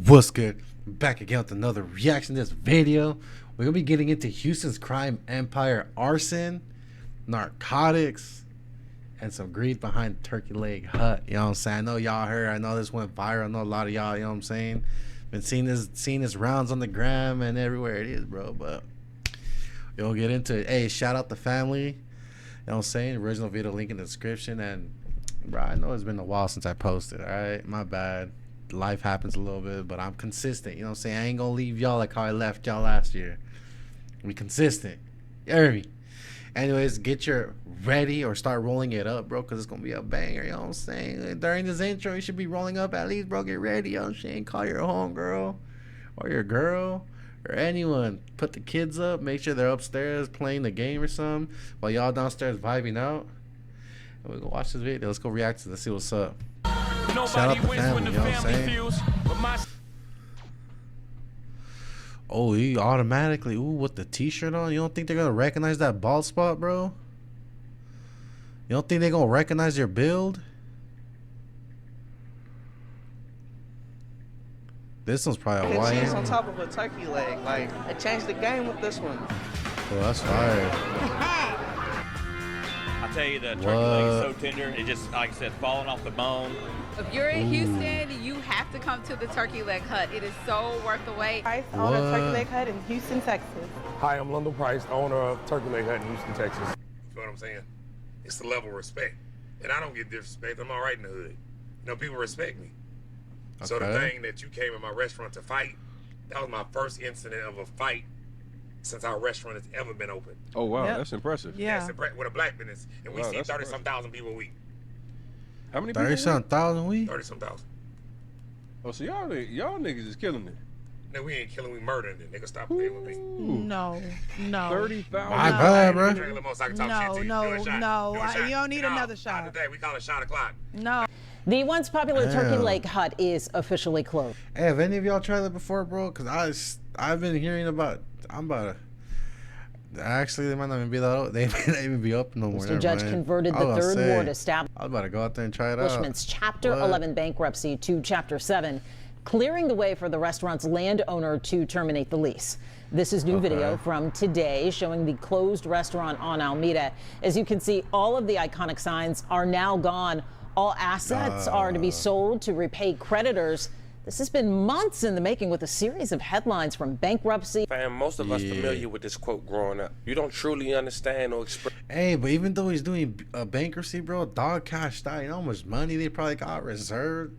What's good? Back again with another reaction to this video. We're gonna be getting into Houston's crime empire, arson, narcotics, and some greed behind Turkey Leg Hut. You know what I'm saying? I know y'all heard. I know this went viral. I know a lot of y'all. You know what I'm saying? Been seeing this rounds on the gram and everywhere it is, bro. But we'll get into it. Hey, shout out the family. You know what I'm saying? Original video link in the description. And bro, I know it's been a while since I posted. All right, my bad. Life happens a little bit, but I'm consistent. You know what I'm saying? I ain't gonna leave y'all like how I left y'all last year. We consistent. You hear me? Anyways, get your ready or start rolling it up, bro, because it's gonna be a banger. You know what I'm saying? During this intro, you should be rolling up at least, bro. Get ready. You know what I'm saying? Call your homegirl or your girl or anyone. Put the kids up. Make sure they're upstairs playing the game or something while y'all downstairs vibing out. And we're gonna watch this video. Let's go react to this. See what's up. Shout out the family, you know what I'm saying? Oh, he automatically, with the t-shirt on. You don't think they're gonna recognize that bald spot, bro? You don't think they're gonna recognize your build? This one's probably a Hawaiian. Cheese on top of a turkey leg. Like, I changed the game with this one. Oh, that's fire. I tell you, the turkey leg is so tender. It just, like I said, falling off the bone. If you're in Houston, you have to come to the Turkey Leg Hut. It is so worth the wait. Price, owner of Turkey Leg Hut in Houston, Texas. Hi, I'm London Price, owner of Turkey Leg Hut in Houston, Texas. You know what I'm saying? It's the level of respect. And I don't get disrespect. I'm all right in the hood. You know, people respect me. Okay. So the thing that you came in my restaurant to fight, that was my first incident of a fight since our restaurant has ever been open. Oh, wow. Yep. That's impressive. Yeah. With a black business. And we see 30-some thousand people a week. How many people? 30-some thousand a week? 30-some thousand. Oh, so y'all niggas is killing it. No, we ain't killing, we murdering it. Nigga, stop playing with me. No. 30,000. My bad, bro. You don't need another shot. Today, we call it shot o'clock. No. The once popular Turkey Leg Hut is officially closed. Hey, have any of y'all tried that before, bro? Because I've been hearing about. Actually, they might not even be that. They may not even be up no more. The judge converted the third ward establishment. I was about to go out there and try it out. Chapter 11 bankruptcy to Chapter 7, clearing the way for the restaurant's landowner to terminate the lease. This is new video from today showing the closed restaurant on Alameda. As you can see, all of the iconic signs are now gone. All assets are to be sold to repay creditors. This has been months in the making with a series of headlines from bankruptcy. Fam, most of us familiar with this quote growing up. You don't truly understand or express. Hey, but even though he's doing a bankruptcy, bro, dog cashed out. You know how much money they probably got reserved?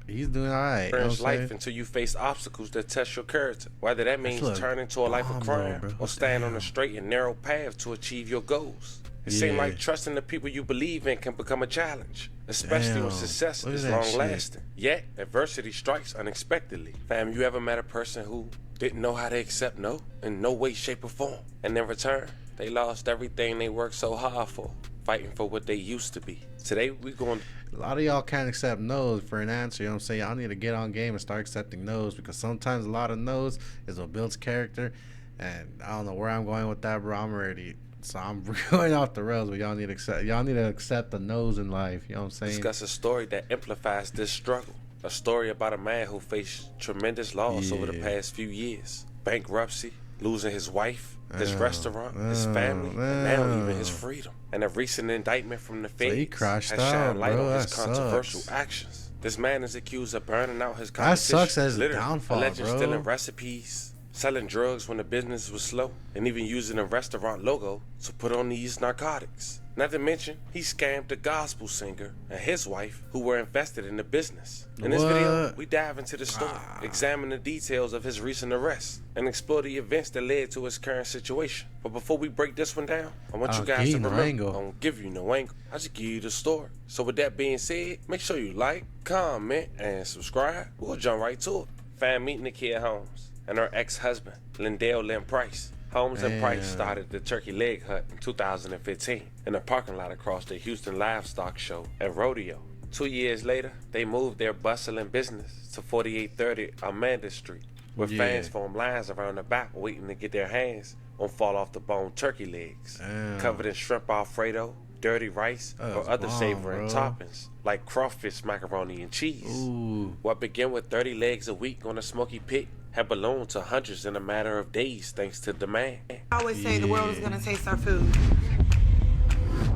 He's doing all right. Life until you face obstacles that test your character. Whether that means turn into a life of crime or stand on a straight and narrow path to achieve your goals. It seems like trusting the people you believe in can become a challenge, especially when success is long-lasting. Yet, adversity strikes unexpectedly. Fam, you ever met a person who didn't know how to accept no in no way, shape, or form? And in return, they lost everything they worked so hard for, fighting for what they used to be. Today, we're going a lot of y'all can't accept no's for an answer. You know what I'm saying? Y'all need to get on game and start accepting no's, because sometimes a lot of no's is what builds character. And I don't know where I'm going with that, bro. So I'm going off the rails, but y'all need to accept the no's in life. You know what I'm saying? Discuss a story that amplifies this struggle. A story about a man who faced tremendous loss over the past few years. Bankruptcy, losing his wife, his restaurant, his family, and now even his freedom. And a recent indictment from the feds has shined light on his controversial actions. This man is accused of burning out his competition. That sucks as a downfall, allegedly bro. Stealing recipes, selling drugs when the business was slow, and even using a restaurant logo to put on these narcotics. Not to mention, he scammed a gospel singer and his wife who were invested in the business. In this video, we dive into the story, examine the details of his recent arrest, and explore the events that led to his current situation. But before we break this one down, I want you guys to remember, I don't give you no angle. I just give you the story. So with that being said, make sure you like, comment, and subscribe. We'll jump right to it. Fam, meeting Nakia Holmes and her ex-husband, Lindell Lynn Price. Holmes and Price started the Turkey Leg Hut in 2015 in a parking lot across the Houston Livestock Show and Rodeo. 2 years later, they moved their bustling business to 4830 Amanda Street, where fans formed lines around the back waiting to get their hands on fall-off-the-bone turkey legs, covered in shrimp Alfredo, dirty rice or other savory toppings like crawfish, macaroni, and cheese. Ooh. What began with 30 legs a week on a smoky pit had ballooned to hundreds in a matter of days thanks to demand. I always say the world is going to taste our food.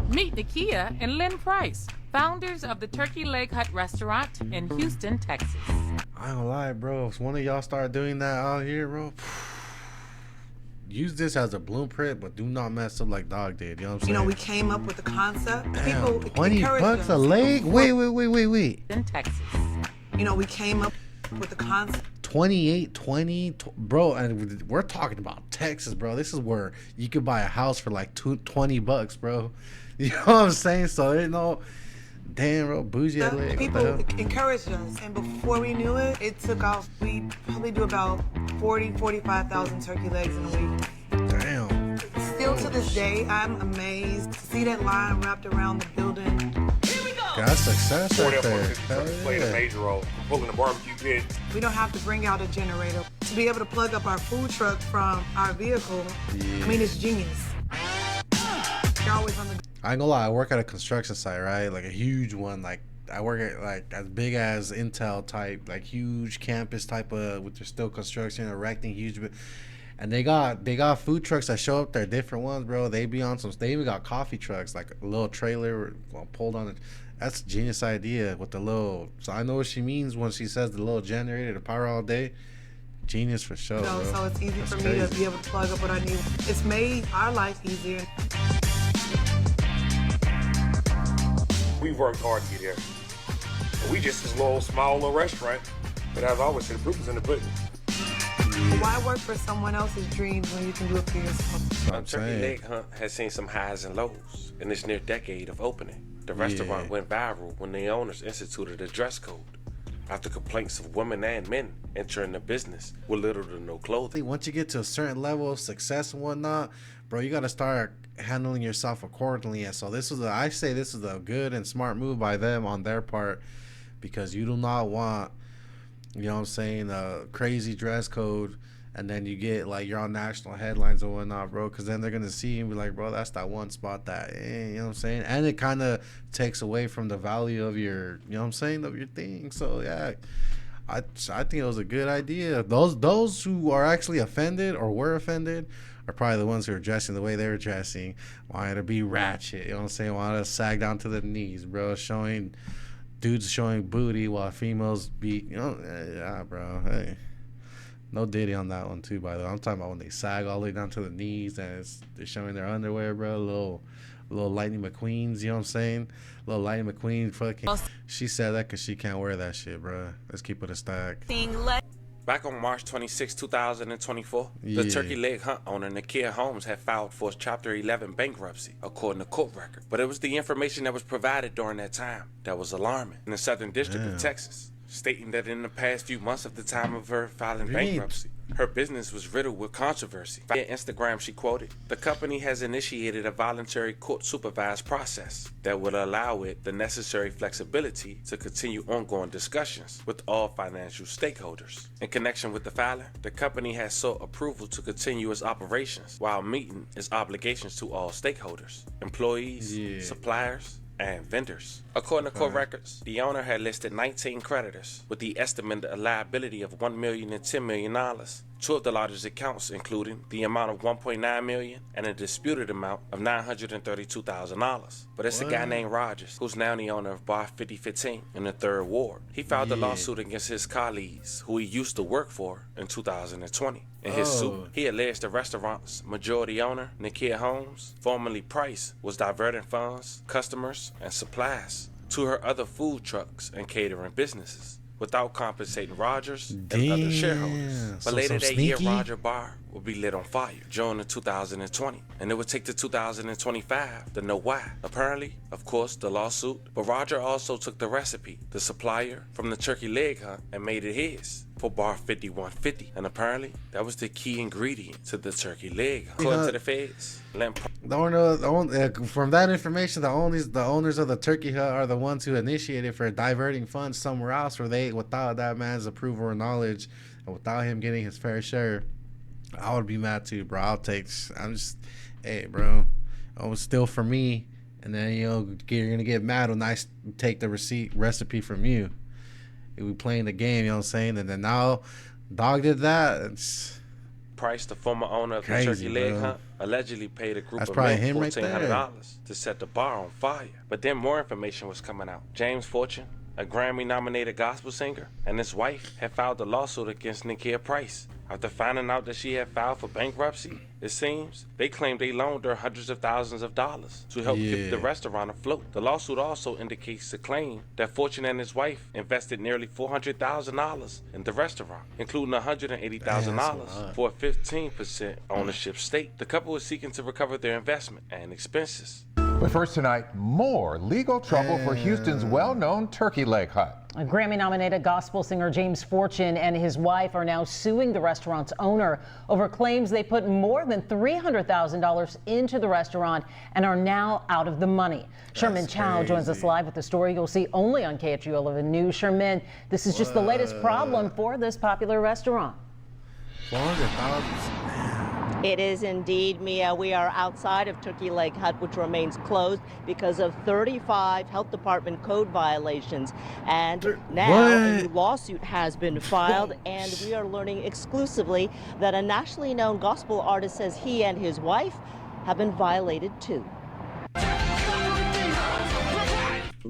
Meet Nakia and Lynn Price, founders of the Turkey Leg Hut restaurant in Houston, Texas. I ain't gonna lie, bro. If one of y'all start doing that out here, bro, use this as a blueprint, but do not mess up like Dog did. You know what I'm saying? You know, we came up with the concept. Damn, People 20 bucks us. a leg? Wait. In Texas. You know, we came up with the concept. 28.20, bro, and we're talking about Texas, bro. This is where you could buy a house for like $20, bro. You know what I'm saying? So you know, damn, bro, bougie leg. People encouraged us, and before we knew it, it took off. We probably do about 45,000 turkey legs in a week. Damn. Still to this day, I'm amazed to see that line wrapped around the building. Here we go. That's success right there. Played a major role. Pulling the barbecue pit. We don't have to bring out a generator to be able to plug up our food truck from our vehicle. Yeah. I mean, it's genius. You're always on the. I ain't gonna lie, I work at a construction site, right? Like a huge one. Like I work at like as big as Intel type, like huge campus type of with their still construction, erecting huge. And they got food trucks that show up there, different ones, bro. They be on some. They even got coffee trucks, like a little trailer pulled on it. That's a genius idea with the little. So I know what she means when she says the little generator to power all day. Genius for sure. So it's easy That's for crazy. me to be able to plug up what I need. It's made our life easier. We worked hard to get here. And we just this small little restaurant. But as I always say, the proof is in the pudding. Why work for someone else's dreams when you can do it for yourself? I'm Turkey saying. Leg Hunt has seen some highs and lows in its near decade of opening. The restaurant went viral when the owners instituted a dress code after complaints of women and men entering the business with little to no clothing. Once you get to a certain level of success and whatnot, bro, you got to start handling yourself accordingly. And so I say this is a good and smart move by them on their part, because you do not want, you know what I'm saying, a crazy dress code, and then you get like you're on national headlines or whatnot, bro, because then they're gonna see you and be like, bro, that's that one spot that, you know what I'm saying, and it kind of takes away from the value of your, you know what I'm saying, of your thing. So yeah, I think it was a good idea. Those who are actually offended or were offended are probably the ones who are dressing the way they were dressing, wanted to be ratchet, you know what I'm saying, wanted to sag down to the knees, bro, dudes showing booty while females be, you know, yeah, bro. Hey, no Diddy on that one too, by the way. I'm talking about when they sag all the way down to the knees and they're showing their underwear, bro. Little Lightning McQueens, you know what I'm saying? Little Lightning McQueen, fucking. She said that because she can't wear that shit, bro. Let's keep it a stack. Back on March 26, 2024, the Turkey Leg Hunt owner, Nakia Holmes, had filed for Chapter 11 bankruptcy, according to court record. But it was the information that was provided during that time that was alarming. In the Southern District of Texas, stating that in the past few months of the time of her filing bankruptcy, her business was riddled with controversy. Via Instagram, she quoted, "The company has initiated a voluntary court-supervised process that will allow it the necessary flexibility to continue ongoing discussions with all financial stakeholders. In connection with the filing, the company has sought approval to continue its operations while meeting its obligations to all stakeholders, employees, suppliers, and vendors." According to court records, the owner had listed 19 creditors with the estimated liability of $1 million and $10 million. Two of the largest accounts including the amount of $1.9 million and a disputed amount of $932,000. But it's a guy named Rogers, who's now the owner of Bar 5015 in the 3rd Ward. He filed a lawsuit against his colleagues, who he used to work for, in 2020. In his suit, he alleged the restaurant's majority owner, Nakia Holmes, formerly Price, was diverting funds, customers, and supplies to her other food trucks and catering businesses without compensating Rogers and other shareholders. But So later some that year, sneaky? Roger Bar would be lit on fire during 2020, and it would take to 2025 to know why. Apparently, of course, the lawsuit, but Roger also took the recipe, the supplier, from the Turkey Leg Hunt and made it his for Bar 5150, and apparently that was the key ingredient to the Turkey Leg Hunt. According to the feds, From that information, the owners of the Turkey Hut are the ones who initiated for diverting funds somewhere else, where they, without that man's approval or knowledge, and without him getting his fair share. I would be mad too, bro. Hey, bro, it was still for me and then you're gonna get mad when I take the recipe from you. We playing the game, you know what I'm saying? And then now, dog did that. It's Price, the former owner of crazy, the turkey leg bro. hunt, allegedly paid a group That's of probably men him right there. $1,400 to set the bar on fire. But then more information was coming out. James Fortune, a Grammy-nominated gospel singer, and his wife had filed a lawsuit against Nakia Price. After finding out that she had filed for bankruptcy, it seems, they claimed they loaned her hundreds of thousands of dollars to help keep the restaurant afloat. The lawsuit also indicates the claim that Fortune and his wife invested nearly $400,000 in the restaurant, including $180,000 for a 15% ownership stake. The couple is seeking to recover their investment and expenses. But first tonight, more legal trouble for Houston's well-known turkey leg hut. A Grammy-nominated gospel singer James Fortune and his wife are now suing the restaurant's owner over claims they put more than $300,000 into the restaurant and are now out of the money. Sherman Chow joins us live with the story you'll see only on KHU 11 News. Sherman, this is just the latest problem for this popular restaurant. 400,000. It is indeed, Mia. We are outside of Turkey Leg Hut, which remains closed because of 35 health department code violations. And now a new lawsuit has been filed, and we are learning exclusively that a nationally known gospel artist says he and his wife have been violated too.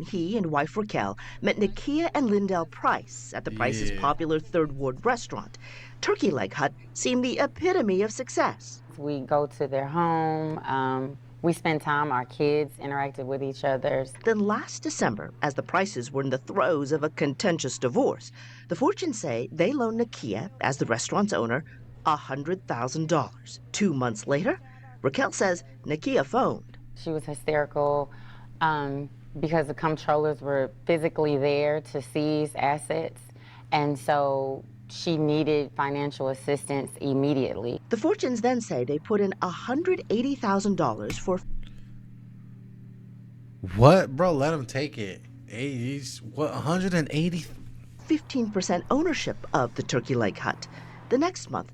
He and wife Raquel met Nakia and Lindell Price at the Price's popular Third Ward restaurant. Turkey Leg Hut seemed the epitome of success. We go to their home, we spend time, our kids interacted with each other. Then last December, as the Prices were in the throes of a contentious divorce, the Fortunes say they loaned Nakia, as the restaurant's owner, $100,000. 2 months later, Raquel says Nakia phoned. She was hysterical because the comptrollers were physically there to seize assets, and so she needed financial assistance immediately. The Fortunes then say they put in $180,000 for... What? Bro, let him take it. Hey, he's, what, 180? 15% ownership of the Turkey Leg Hut. The next month,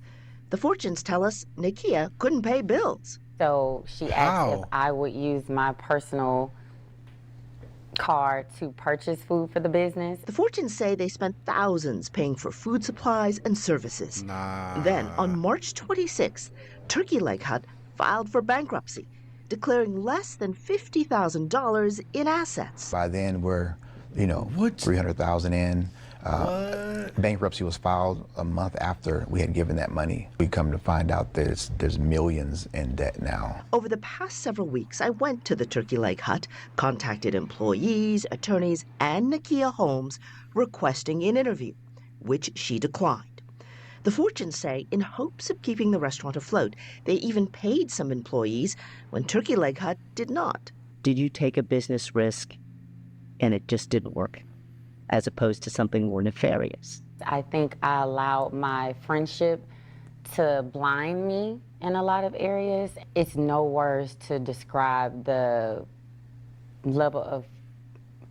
the Fortunes tell us Nakia couldn't pay bills. So she asked if I would use my personal card to purchase food for the business. The Fortunes say they spent thousands paying for food supplies and services. Then, on March 26th, Turkey Leg Hut filed for bankruptcy, declaring less than $50,000 in assets. By then, we're, $300,000 in. Bankruptcy was filed a month after we had given that money. We come to find out there's millions in debt now. Over the past several weeks, I went to the Turkey Leg Hut, contacted employees, attorneys, and Nakia Holmes requesting an interview, which she declined. The Fortunes say in hopes of keeping the restaurant afloat, they even paid some employees when Turkey Leg Hut did not. Did you take a business risk and it just didn't work, as opposed to something more nefarious? I think I allowed my friendship to blind me in a lot of areas. It's no words to describe the level of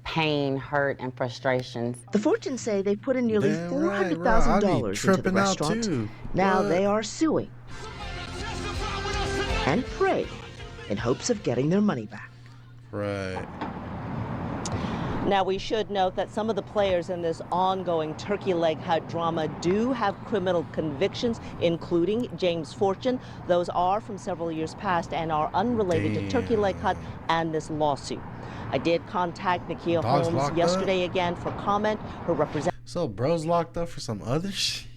pain, hurt, and frustrations. The Fortunes say they put in nearly $400,000 into the restaurant. Now they are suing and praying in hopes of getting their money back. Right. Now, we should note that some of the players in this ongoing Turkey Leg Hut drama do have criminal convictions, including James Fortune. Those are from several years past and are unrelated to Turkey Leg Hut and this lawsuit. I did contact Nakia Holmes yesterday again for comment. Her representative. So, bro's locked up for some other shit?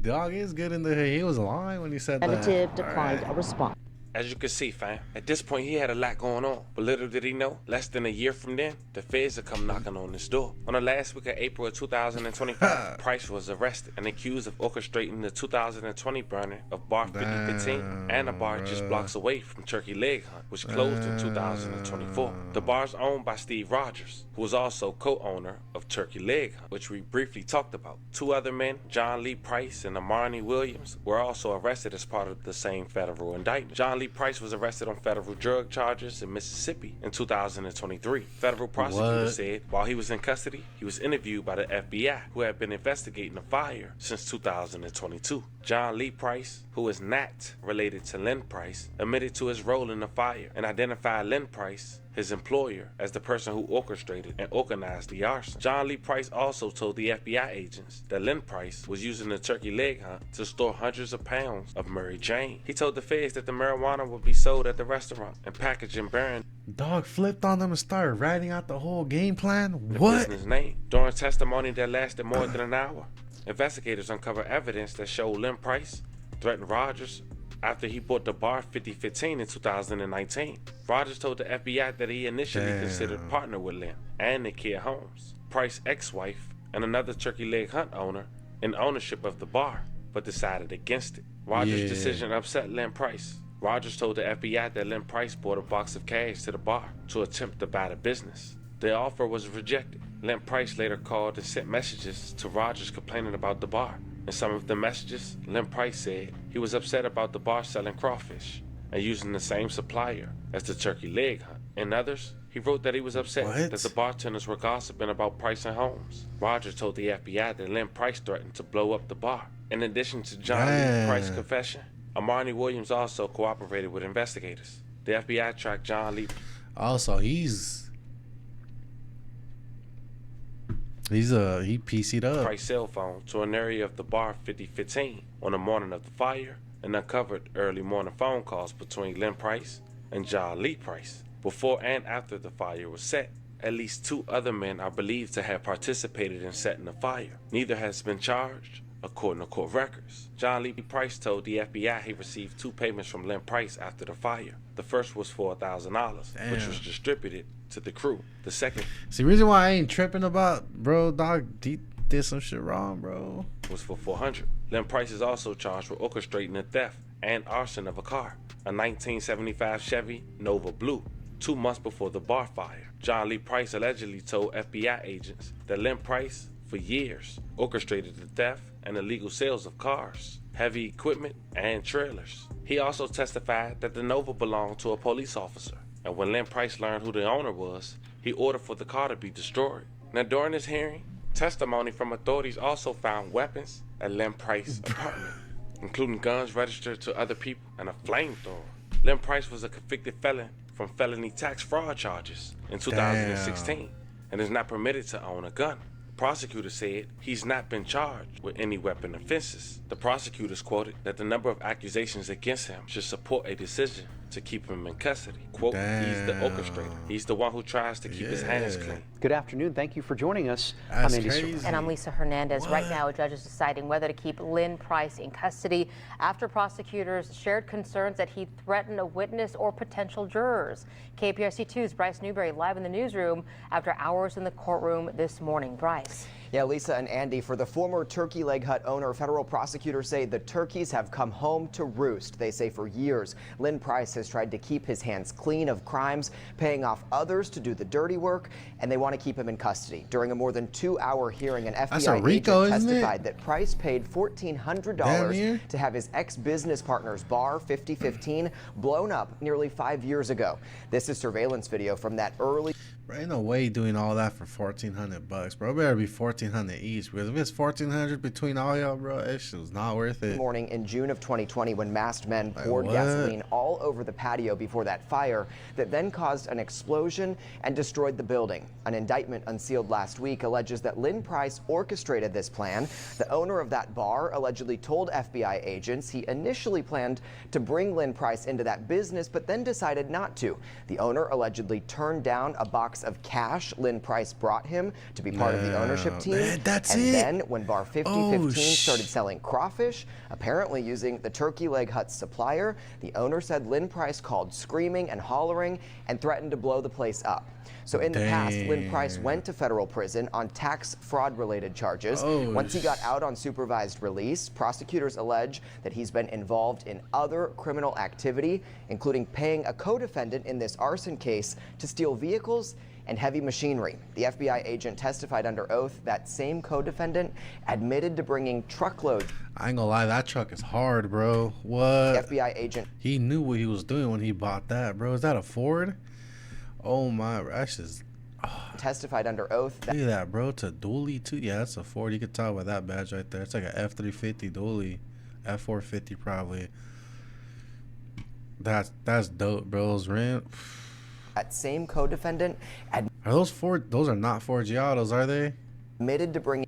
Dog is good in the head. He was lying when he said that. Representative declined a response. As you can see, fam, at this point he had a lot going on. But little did he know, less than a year from then, the feds would come knocking on his door. On the last week of April of 2025, Price was arrested and accused of orchestrating the 2020 burning of Bar 5015 and a bar just blocks away from Turkey Leg Hunt, which closed in 2024. The bar is owned by Steve Rogers, who is also co-owner of Turkey Leg Hunt, which we briefly talked about. Two other men, John Lee Price and Amarni Williams, were also arrested as part of the same federal indictment. John Lee Price was arrested on federal drug charges in Mississippi in 2023. Federal prosecutors said while he was in custody, he was interviewed by the FBI, who had been investigating the fire since 2022. John Lee Price, who is not related to Lynn Price, admitted to his role in the fire and identified Lynn Price, his employer, as the person who orchestrated and organized the arson. John Lee Price also told the FBI agents that Lynn Price was using the turkey leg hunt to store hundreds of pounds of Mary Jane. He told the feds that the marijuana would be sold at the restaurant and packaged in Barron. Dog flipped on them and started writing out the whole game plan. The What? business name. During testimony that lasted more than an hour, investigators uncovered evidence that showed Lynn Price threatened Rogers after he bought the bar 5015 in 2019. Rogers told the FBI that he initially considered partner with Lynn and Nakia Holmes, Price's ex-wife and another turkey leg hunt owner, in ownership of the bar, but decided against it. Rogers' decision upset Lynn Price. Rogers told the FBI that Lynn Price brought a box of cash to the bar to attempt to buy the business. The offer was rejected. Lynn Price later called and sent messages to Rogers complaining about the bar. In some of the messages, Lynn Price said he was upset about the bar selling crawfish and using the same supplier as the turkey leg hunt. In others, he wrote that he was upset that the bartenders were gossiping about Price and Holmes. Rogers told the FBI that Lynn Price threatened to blow up the bar. In addition to John Lee Price's confession, Armani Williams also cooperated with investigators. The FBI tracked John Lee. Also, he PC'd up. Price's cell phone to an area of the bar 5015 on the morning of the fire and uncovered early morning phone calls between Lynn Price and John Lee Price. Before and after the fire was set, at least 2 other men are believed to have participated in setting the fire. Neither has been charged, according to court records. John Lee Price told the FBI he received 2 payments from Lynn Price after the fire. The first was for $1,000, which was distributed to the crew. The second... See, reason why I ain't tripping about, bro, dog, did some shit wrong, bro. ...was for $400. Lynn Price is also charged with orchestrating the theft and arson of a car, a 1975 Chevy Nova Blue, 2 months before the bar fire. John Lee Price allegedly told FBI agents that Lynn Price, for years, orchestrated the theft and illegal sales of cars, heavy equipment, and trailers. He also testified that the Nova belonged to a police officer, and when Lynn Price learned who the owner was, he ordered for the car to be destroyed. Now, during this hearing, testimony from authorities also found weapons at Lynn Price's apartment, including guns registered to other people and a flamethrower. Lynn Price was a convicted felon from felony tax fraud charges in 2016 and is not permitted to own a gun. The prosecutor said he's not been charged with any weapon offenses. The prosecutors quoted that the number of accusations against him should support a decision to keep him in custody. Quote, he's the orchestrator. He's the one who tries to keep his hands clean. Good afternoon. Thank you for joining us. That's I'm Andy crazy. And I'm Lisa Hernandez. Right now, a judge is deciding whether to keep Lynn Price in custody after prosecutors shared concerns that he threatened a witness or potential jurors. KPRC 2's Bryce Newberry live in the newsroom after hours in the courtroom this morning. Bryce. Yeah, Lisa and Andy, for the former turkey leg hut owner, federal prosecutors say the turkeys have come home to roost. They say for years, Lynn Price has tried to keep his hands clean of crimes, paying off others to do the dirty work, and they want to keep him in custody. During a more than 2-hour hearing, an FBI agent testified that Price paid $1,400 to have his ex-business partner's bar 5015 blown up nearly 5 years ago. This is surveillance video from that early... Bro, ain't no way doing all that for $1,400, bro. It better be $1,400 each, because if it's $1,400 between all y'all, bro, it shit was not worth it. Morning in June of 2020, when masked men poured gasoline all over the patio before that fire that then caused an explosion and destroyed the building. An indictment unsealed last week alleges that Lynn Price orchestrated this plan. The owner of that bar allegedly told FBI agents he initially planned to bring Lynn Price into that business, but then decided not to. The owner allegedly turned down a box of cash Lynn Price brought him to be part of the ownership team. Man, then when bar 5015 started selling crawfish, apparently using the turkey leg hut supplier, the owner said Lynn Price called screaming and hollering and threatened to blow the place up. So in the past, Lynn Price went to federal prison on tax fraud related charges. Once he got out on supervised release, prosecutors allege that he's been involved in other criminal activity, including paying a co-defendant in this arson case to steal vehicles and heavy machinery. The FBI agent testified under oath that same co-defendant admitted to bringing truckloads. I ain't gonna lie, that truck is hard, bro. What? FBI agent. He knew what he was doing when he bought that, bro. Is that a Ford? Oh my, that's just. Testified under oath. Look at that, bro. It's a dually too. Yeah, that's a Ford. You could tell by that badge right there. It's like a F-350 dually, F-450 probably. That's dope, bro. Those rim. That same co-defendant Are those Ford? Those are not Ford Giottos, are they? admitted to bringing.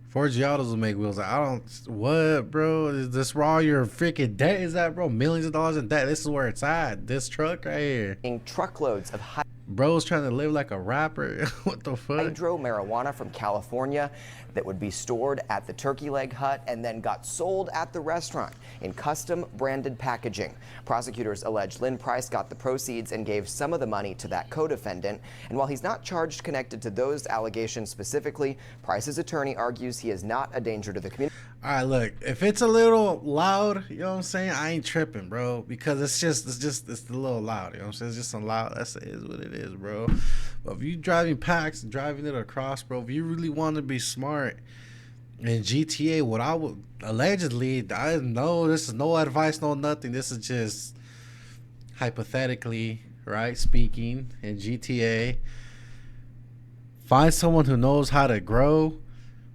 Ford Giottos will make wheels. I don't. What, bro? Is this where all your freaking debt is at, bro? Millions of dollars in debt. This is where it's at. This truck right here. Truckloads of high. Bro's trying to live like a rapper. What the fuck? Hydro marijuana from California that would be stored at the turkey leg hut and then got sold at the restaurant in custom branded packaging. Prosecutors allege Lynn Price got the proceeds and gave some of the money to that co-defendant. And while he's not charged connected to those allegations specifically, Price's attorney argues he is not a danger to the community. All right, look, if it's a little loud, you know what I'm saying? I ain't tripping, bro, because it's a little loud, you know what I'm saying? It's just some loud. That's is what it is, bro. But if you driving packs, driving it across, bro, if you really want to be smart in GTA, what I would allegedly, I know this is no advice, no nothing. This is just hypothetically, right? Speaking in GTA, find someone who knows how to grow.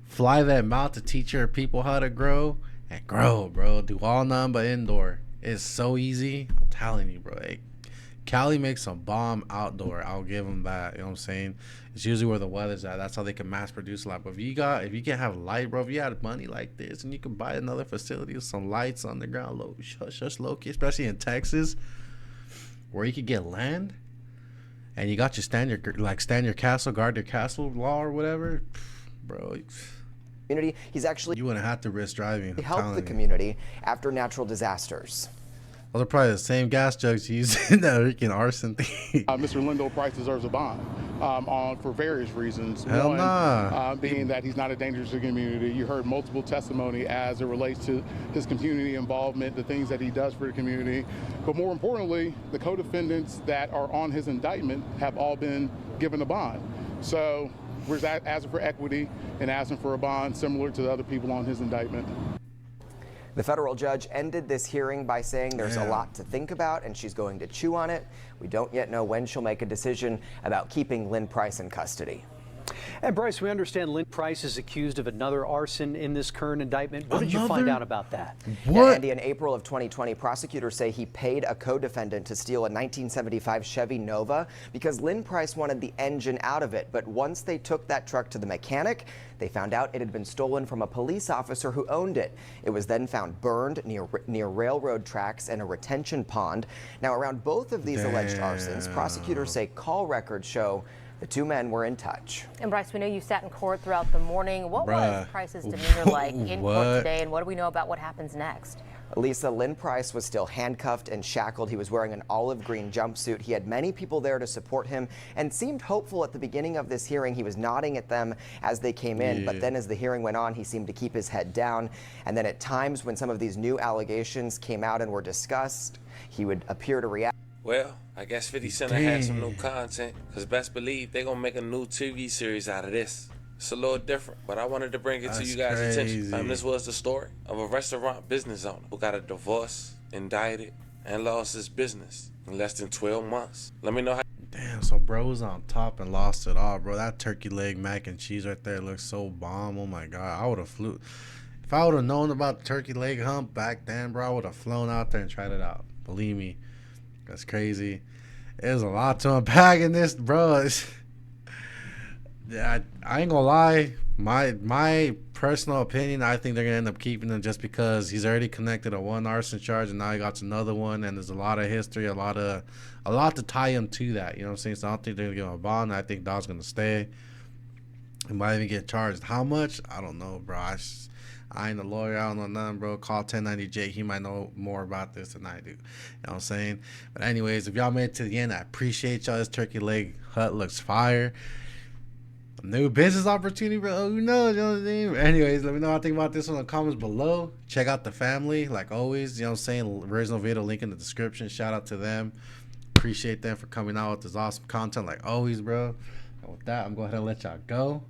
Fly them out to teach your people how to grow and grow, bro. Do all none but indoor. It's so easy. I'm telling you, bro. Hey, Cali makes some bomb outdoor. I'll give them that. You know what I'm saying? It's usually where the weather's at. That's how they can mass produce a lot. But if you can have light, bro, if you had money like this and you can buy another facility with some lights underground, low key, especially in Texas, where you could get land and you got your stand your castle, guard your castle law or whatever, bro. Community. He's actually you wouldn't have to risk driving. He helped the community after natural disasters. Those are probably the same gas jugs used in that freaking arson thing. Mr. Lindo Price deserves a bond for various reasons. Hell One, nah. Being that he's not a danger to the community. You heard multiple testimony as it relates to his community involvement, the things that he does for the community. But more importantly, the co-defendants that are on his indictment have all been given a bond. So we're asking for equity and asking for a bond similar to the other people on his indictment. The federal judge ended this hearing by saying there's a lot to think about and she's going to chew on it. We don't yet know when she'll make a decision about keeping Lynn Price in custody. And Bryce, we understand Lynn Price is accused of another arson in this current indictment. What did you find out about that? Yeah, Andy, in April of 2020, prosecutors say he paid a co-defendant to steal a 1975 Chevy Nova because Lynn Price wanted the engine out of it. But once they took that truck to the mechanic, they found out it had been stolen from a police officer who owned it. It was then found burned near railroad tracks and a retention pond. Now, around both of these alleged arsons, prosecutors say call records show the two men were in touch. And Bryce, we know you sat in court throughout the morning. What was Price's demeanor like in court today, and what do we know about what happens next? Lisa, Lynn Price was still handcuffed and shackled. He was wearing an olive green jumpsuit. He had many people there to support him and seemed hopeful at the beginning of this hearing. He was nodding at them as they came in, but then as the hearing went on, he seemed to keep his head down. And then at times when some of these new allegations came out and were discussed, he would appear to react. Well, I guess 50 Cent had some new content, because best believe they're going to make a new TV series out of this. It's a little different, but I wanted to bring it to you guys' attention. This was the story of a restaurant business owner who got a divorce, indicted, and lost his business in less than 12 months. Let me know how. Damn, so bro was on top and lost it all, bro. That turkey leg mac and cheese right there looks so bomb. Oh my God, I would have flew. If I would have known about the turkey leg hump back then, bro, I would have flown out there and tried it out. Believe me. That's crazy. There's a lot to unpack in this, bro. Yeah, I ain't gonna lie. My personal opinion, I think they're gonna end up keeping him just because he's already connected to one arson charge and now he got another one, and there's a lot of history, a lot to tie him to that. You know what I'm saying? So I don't think they're gonna give him a bond. I think Dog's gonna stay. He might even get charged. How much? I don't know, bro. I ain't a lawyer. I don't know nothing, bro. Call 1090J. He might know more about this than I do. You know what I'm saying? But anyways, if y'all made it to the end, I appreciate y'all. This turkey leg hut looks fire. A new business opportunity, bro. Who knows? You know what I'm saying? Anyways, let me know what I think about this one in the comments below. Check out the family, like always. You know what I'm saying? Original video link in the description. Shout out to them. appreciate them for coming out with this awesome content like always, bro. And with that, I'm going to let y'all go.